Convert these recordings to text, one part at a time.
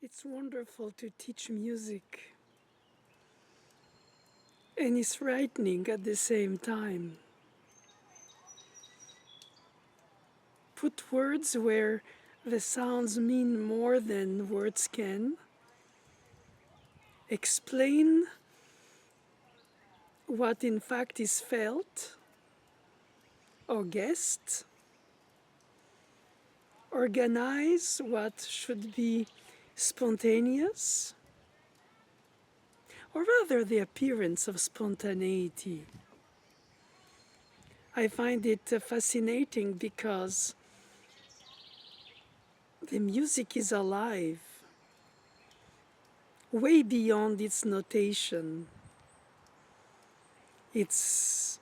It's wonderful to teach music, and it's frightening at the same time. Put words where the sounds mean more than words can. Explain what in fact is felt or guessed. Organize what should be spontaneous, or rather the appearance of spontaneity. I find it fascinating because the music is alive, way beyond its notation. It's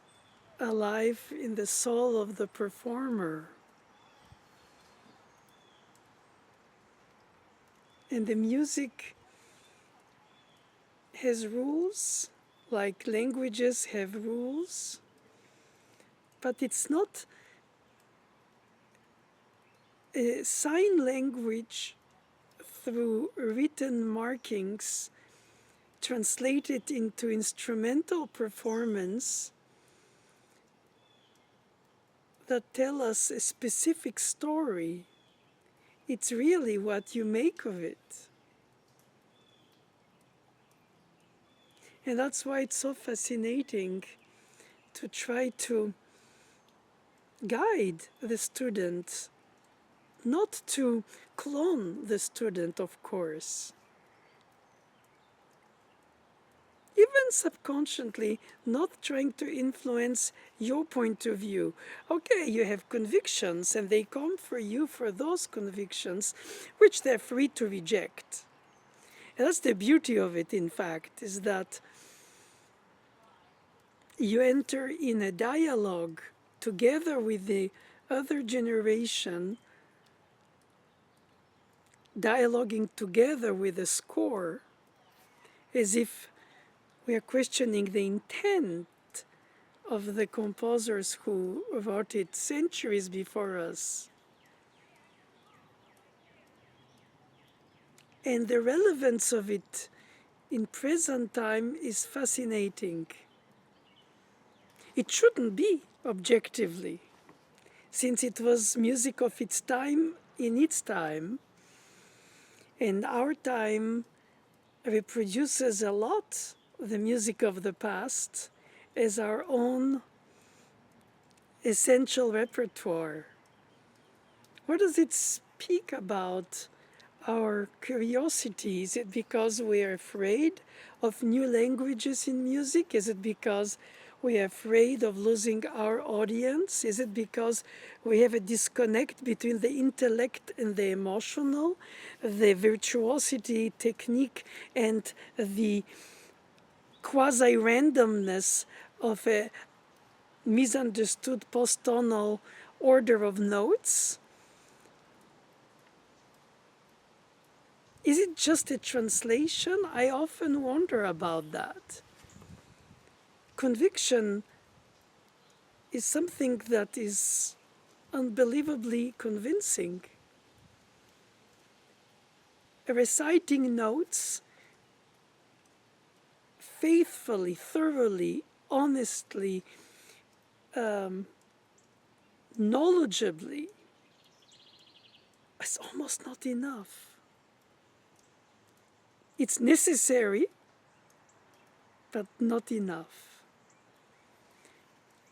alive in the soul of the performer. And the music has rules, like languages have rules, but it's not a sign language through written markings translated into instrumental performance that tell us a specific story. It's really what you make of it. And that's why it's so fascinating to try to guide the student, not to clone the student, of course. Even subconsciously, not trying to influence your point of view. Okay, you have convictions, and they come for you for those convictions, which they're free to reject. And that's the beauty of it, in fact, is that you enter in a dialogue together with the other generation, dialoguing together with the score, as if we are questioning the intent of the composers who wrote it centuries before us. And the relevance of it in present time is fascinating. It shouldn't be, objectively, since it was music of its time in its time, and our time reproduces a lot the music of the past as our own essential repertoire. What does it speak about our curiosity? Is it because we are afraid of new languages in music? Is it because we are afraid of losing our audience? Is it because we have a disconnect between the intellect and the emotional, the virtuosity technique and the quasi-randomness of a misunderstood post-tonal order of notes? Is it just a translation? I often wonder about that. Conviction is something that is unbelievably convincing. Reciting notes faithfully, thoroughly, honestly, knowledgeably is almost not enough. It's necessary, but not enough.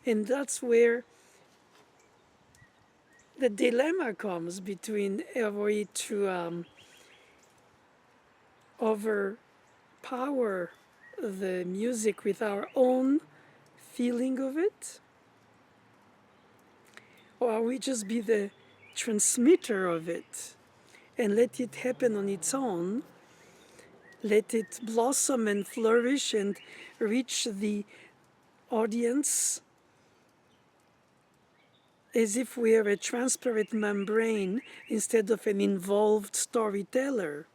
And that's where the dilemma comes between are we to overpower the music with our own feeling of it, or are we just be the transmitter of it and let it happen on its own, let it blossom and flourish and reach the audience as if we are a transparent membrane instead of an involved storyteller.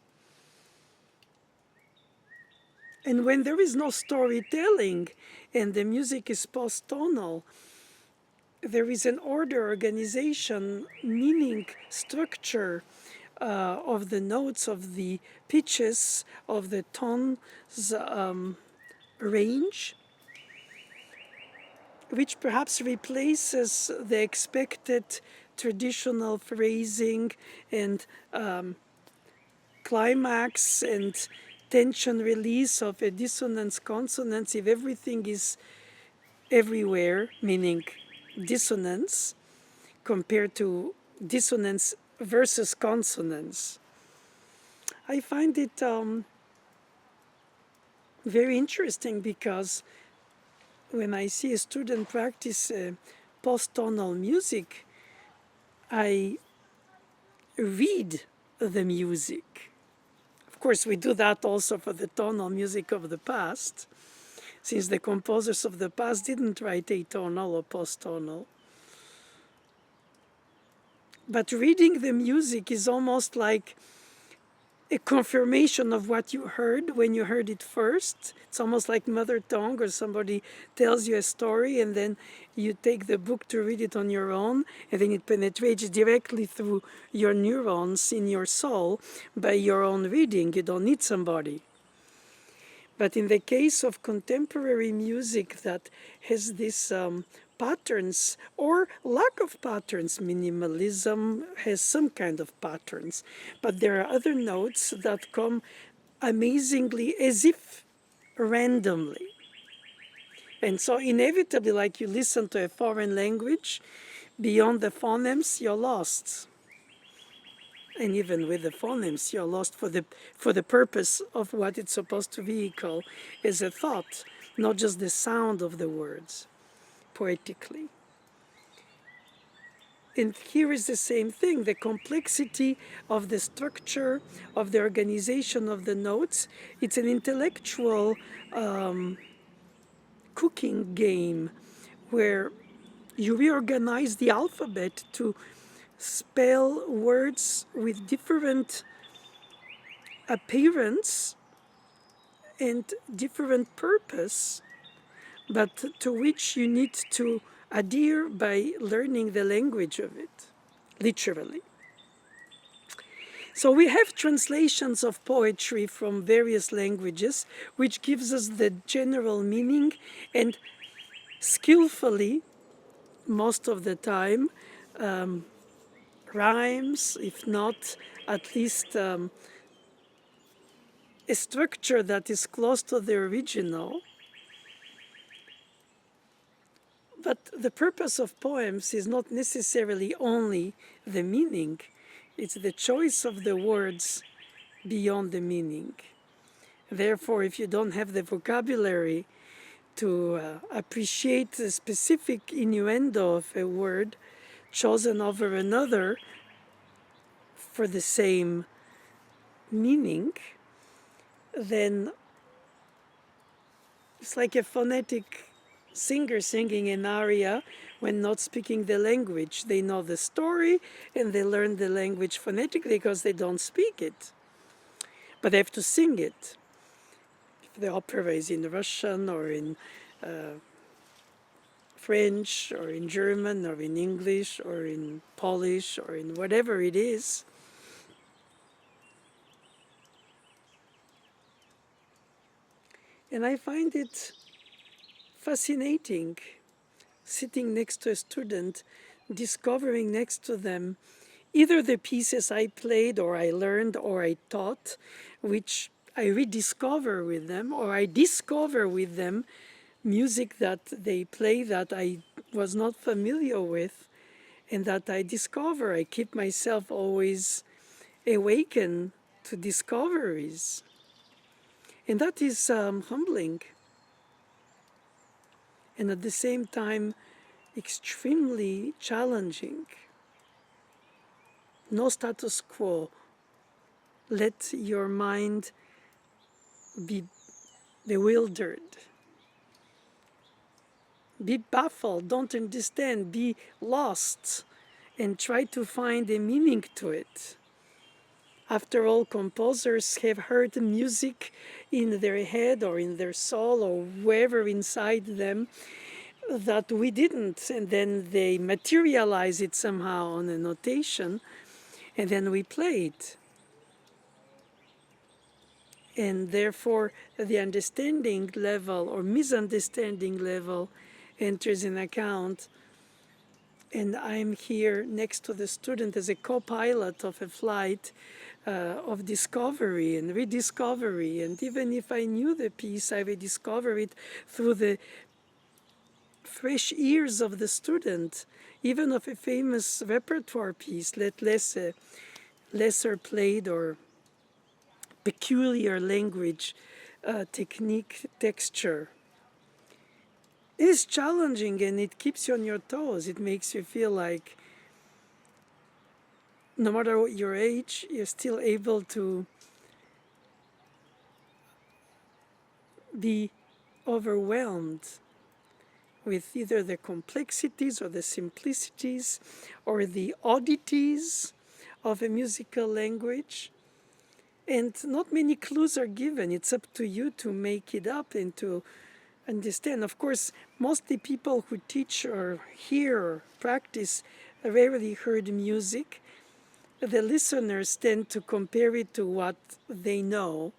And when there is no storytelling and the music is post-tonal, there is an order, organization, meaning, structure, of the notes, of the pitches, of the tones range, which perhaps replaces the expected traditional phrasing and climax and tension release of a dissonance consonance. If everything is everywhere, meaning dissonance, compared to dissonance versus consonance, I find it very interesting, because when I see a student practice post-tonal music, I read the music. Of course, we do that also for the tonal music of the past, since the composers of the past didn't write atonal or post-tonal. But reading the music is almost like a confirmation of what you heard when you heard it first. It's almost like mother tongue, or somebody tells you a story and then you take the book to read it on your own, and then it penetrates directly through your neurons in your soul by your own reading. You don't need somebody. But in the case of contemporary music that has these patterns or lack of patterns, minimalism has some kind of patterns, but there are other notes that come amazingly as if randomly. And so inevitably, like you listen to a foreign language, beyond the phonemes, you're lost. And even with the phonemes, you're lost for the purpose of what it's supposed to vehicle as a thought, not just the sound of the words, poetically. And here is the same thing, the complexity of the structure, of the organization of the notes. It's an intellectual cooking game where you reorganize the alphabet to spell words with different appearance and different purpose, but to which you need to adhere by learning the language of it, literally. So we have translations of poetry from various languages, which gives us the general meaning, and skillfully, most of the time, rhymes, if not at least a structure that is close to the original. But the purpose of poems is not necessarily only the meaning, it's the choice of the words beyond the meaning. Therefore, if you don't have the vocabulary to appreciate the specific innuendo of a word chosen over another for the same meaning, then it's like a phonetic singer singing an aria when not speaking the language. They know the story and they learn the language phonetically because they don't speak it, but they have to sing it. If the opera is in Russian or in French or in German or in English or in Polish or in whatever it is, and I find it fascinating sitting next to a student, discovering next to them either the pieces I played or I learned or I taught, which I rediscover with them, or I discover with them music that they play that I was not familiar with and that I discover. I keep myself always awakened to discoveries. And that is humbling. And at the same time, extremely challenging. No status quo. Let your mind be bewildered. Be baffled, don't understand, be lost, and try to find a meaning to it. After all, composers have heard music in their head or in their soul or wherever inside them that we didn't, and then they materialize it somehow on a notation, and then we play it. And therefore, the understanding level or misunderstanding level enters in account. And I'm here next to the student as a co-pilot of a flight of discovery and rediscovery. And even if I knew the piece, I rediscover it through the fresh ears of the student, even of a famous repertoire piece, let less lesser played or peculiar language, technique, texture. It is challenging and it keeps you on your toes. It makes you feel like no matter what your age, you're still able to be overwhelmed with either the complexities or the simplicities or the oddities of a musical language. And not many clues are given. It's up to you to make it up and to understand. Of course, mostly people who teach or hear or practice rarely heard music. The listeners tend to compare it to what they know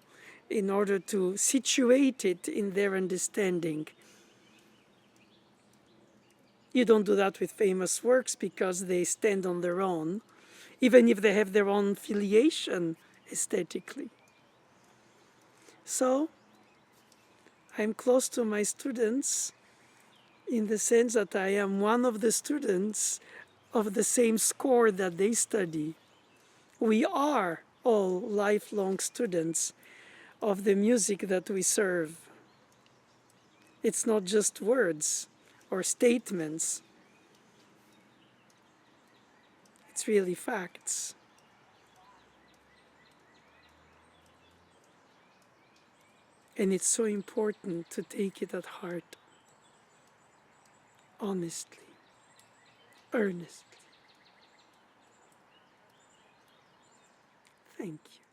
in order to situate it in their understanding. You don't do that with famous works because they stand on their own, even if they have their own filiation aesthetically. So I'm close to my students in the sense that I am one of the students of the same score that they study. We are all lifelong students of the music that we serve. It's not just words or statements, it's really facts. And it's so important to take it at heart, honestly, earnestly. Thank you.